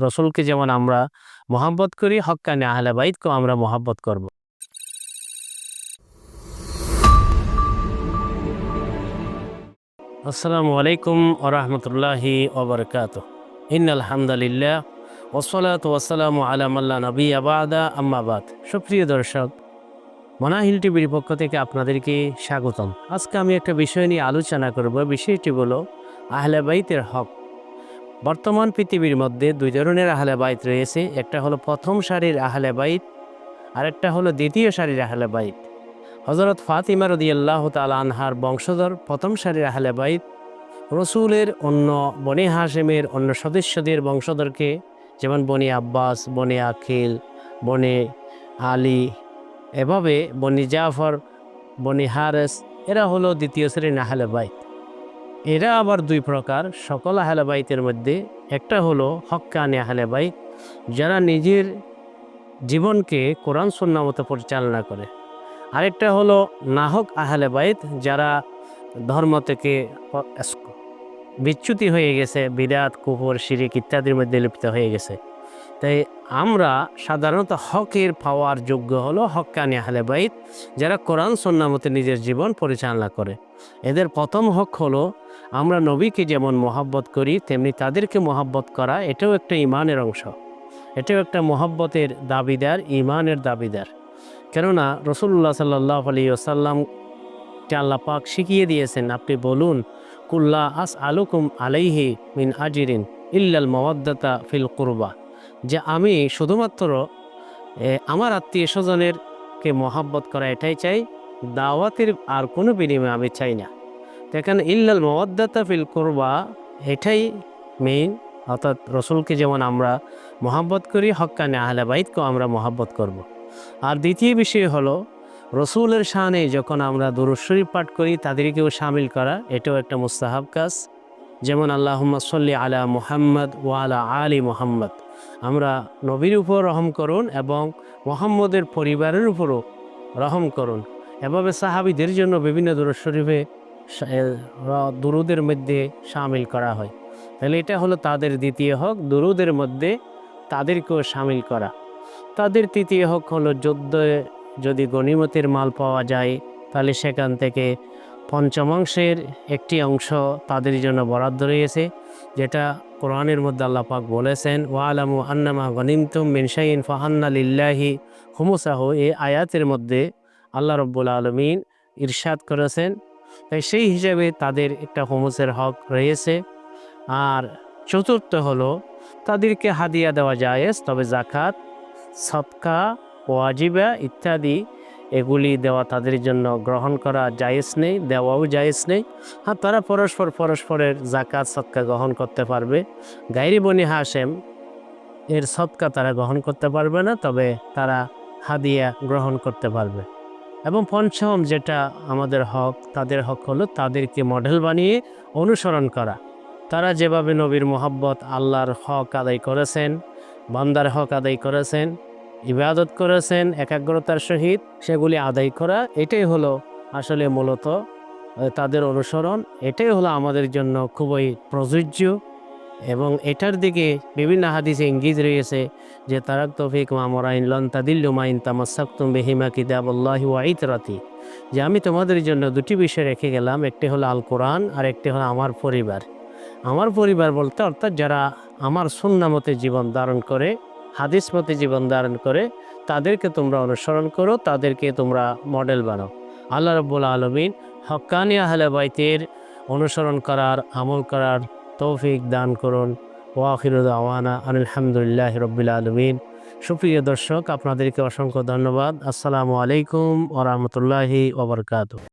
রসুলকে যেমন আমরা মহাব্বত করি, হক্কানি আহলে বাইতকেও আমরা মহাব্বত করব। আসসালামু আলাইকুম ওয়া রাহমাতুল্লাহি ওয়া বারাকাতুহু। ইন্নাল হামদালিল্লাহ ওয়াসসালাতু ওয়াসসালামু আলা মান লা নাবিয়্যা বা'দা, আম্মা বাদ। সুপ্রিয় দর্শক, মনাহিল টিভির পক্ষ থেকে আপনাদেরকে স্বাগতম। আজকে আমি একটা বিষয় নিয়ে আলোচনা করব। বিষয়টি হলো আহলে বাইতের হক। বর্তমান পৃথিবীর মধ্যে দুই ধরনের আহলে বাইত রয়েছে। একটা হলো প্রথম সারির আহলে বাইত, আর একটা হলো দ্বিতীয় সারির আহলে বাইত। হযরত ফাতিমা রাদিয়াল্লাহু তাআলা আনহার বংশধর প্রথম সারির আহলে বাইত রসুলের অন্য বনি হাশেমের অন্য সদস্যদের বংশধরকে, যেমন বনি আব্বাস, বনি আখিল, বনি আলী, এভাবে বনি জাফর, বনি হারেস, এরা হলো দ্বিতীয় শ্রেণীর আহলে বাইত। এরা আবার দুই প্রকার। সকল আহলে বাইতের মধ্যে একটা হলো হক্কানি আহলে বাইত, যারা নিজের জীবনকে কোরআন সুন্নাহ মতো পরিচালনা করে। আরেকটা হলো নাহক আহলে বাইত, যারা ধর্ম থেকে বিচ্যুতি হয়ে গেছে, বিদআত, কুফর, শিরিক ইত্যাদির মধ্যে লিপ্ত হয়ে গেছে। তাই আমরা সাধারণত হকের পাওয়ার যোগ্য হলো হক্কানি আহলে বাইত, যারা কোরআন সুন্নাহ মতে নিজের জীবন পরিচালনা করে। এদের প্রথম হক হলো আমরা নবীকে যেমন মহাব্বত করি তেমনি তাদেরকে মহাব্বত করা। এটাও একটা ইমানের অংশ, এটাও একটা মহাব্বতের দাবিদার, ইমানের দাবিদার। কেননা রাসূলুল্লাহ সাল্লাল্লাহু আলাইহি ওয়াসাল্লামকে আল্লাহ পাক শিখিয়ে দিয়েছেন, আপনি বলুন, কুল্লা আসআলুকুম আলাইহি মিন আজরিন ইল্লাল মাওয়াদ্দাতা ফিল কুরবা, যে আমি শুধুমাত্র আমার আত্মীয় স্বজনেরকে মহাব্বত করা এটাই চাই, দাওয়াতের আর কোনো বিনিময় আমি চাই না। দেখেন, ইল্লাল মাওয়াদ্দাতা ফিল কুরবা এটাই মেইন। অর্থাৎ রসুলকে যেমন আমরা মহাব্বত করি, হক্কানি আহলে বাইতকেও আমরা মহাব্বত করব। আর দ্বিতীয় বিষয় হলো রসুলের শানে যখন আমরা দুরূদ শরীফ পাঠ করি তাদেরকেও শামিল করা। এটাও একটা মুস্তাহাব কাজ। যেমন আল্লাহুম্মা সাল্লি আলা মুহাম্মদ ওয়া আলা আলি মুহাম্মদ, আমরা নবীর উপর রহম করুন এবং মুহাম্মদের পরিবারের উপরও রহম করুন। এভাবে সাহাবীদের জন্য বিভিন্ন দুরূদ শরীফে দুরুদের মধ্যে শামিল করা হয়। তাহলে এটা হলো তাদের দ্বিতীয় হক, দুরুদের মধ্যে তাদেরকেও শামিল করা। তাদের তৃতীয় হক হলো যুদ্ধে যদি গনিমতের মাল পাওয়া যায় তাহলে সেখান থেকে পঞ্চমাংশের একটি অংশ তাদের জন্য বরাদ্দ রয়েছে, যেটা কোরআনের মধ্যে আল্লাহ পাক বলেছেন, ওয়ালামু আন্নামা গনিমতুম মিন শাইইন ফাআন্না লিল্লাহি খুমুসাহু। এই আয়াতের মধ্যে আল্লাহ রাব্বুল আলামিন ইরশাদ করেছেন। তাই সেই হিসাবে তাদের একটা খুমুসের হক রয়েছে। আর চতুর্থ হলো তাদেরকে হাদিয়া দেওয়া জায়েজ, তবে জাকাত, সদকা, ওয়াজিবা ইত্যাদি এগুলি দেওয়া তাদের জন্য গ্রহণ করা জায়েজ নেই, দেওয়াও জায়েজ নেই। হ্যাঁ, তারা পরস্পরের জাকাত সদকা গ্রহণ করতে পারবে। গায়রি বনি হাশেম এর সদকা তারা গ্রহণ করতে পারবে না, তবে তারা হাদিয়া গ্রহণ করতে পারবে। এবং পঞ্চম যেটা আমাদের হক, তাদের হক হলো তাদেরকে মডেল বানিয়ে অনুসরণ করা। তারা যেভাবে নবীর মোহাব্বত, আল্লাহর হক আদায় করেছেন, বান্দার হক আদায় করেছেন, ইবাদত করেছেন একাগ্রতার সহিত, সেগুলি আদায় করা, এটাই হলো আসলে মূলত তাদের অনুসরণ। এটাই হলো আমাদের জন্য খুবই প্রযোজ্য। এবং এটার দিকে বিভিন্ন হাদিসে ইঙ্গিত রয়েছে যে তারাক্তু ফীকুম আমরাইন লান তাদিল্লু মা ইন তামাসসাকতুম বিহিমা কিতাবুল্লাহি ওয়া ইতরাতি, যে আমি তোমাদের জন্য দুটি বিষয় রেখে গেলাম, একটি হলো আল কোরআন আর একটি হলো আমার পরিবার। আমার পরিবার বলতে অর্থাৎ যারা আমার সুন্নাহ মতে জীবন ধারণ করে, হাদিস মতে জীবন ধারণ করে, তাদেরকে তোমরা অনুসরণ করো, তাদেরকে তোমরা মডেল বানাও। আল্লাহ রাব্বুল আলামিন হক্কানি আহলে বাইতের অনুসরণ করার, আমল করার তৌফিক দান করুন। ওয়া আখিরু দাওয়ানা আনিল হামদুলিল্লাহি রাব্বিল আলামিন। সুপ্রিয় দর্শক, আপনাদেরকে অসংখ্য ধন্যবাদ। আসসালামু আলাইকুম ওয়া রাহমাতুল্লাহি ওয়া বারাকাতুহু।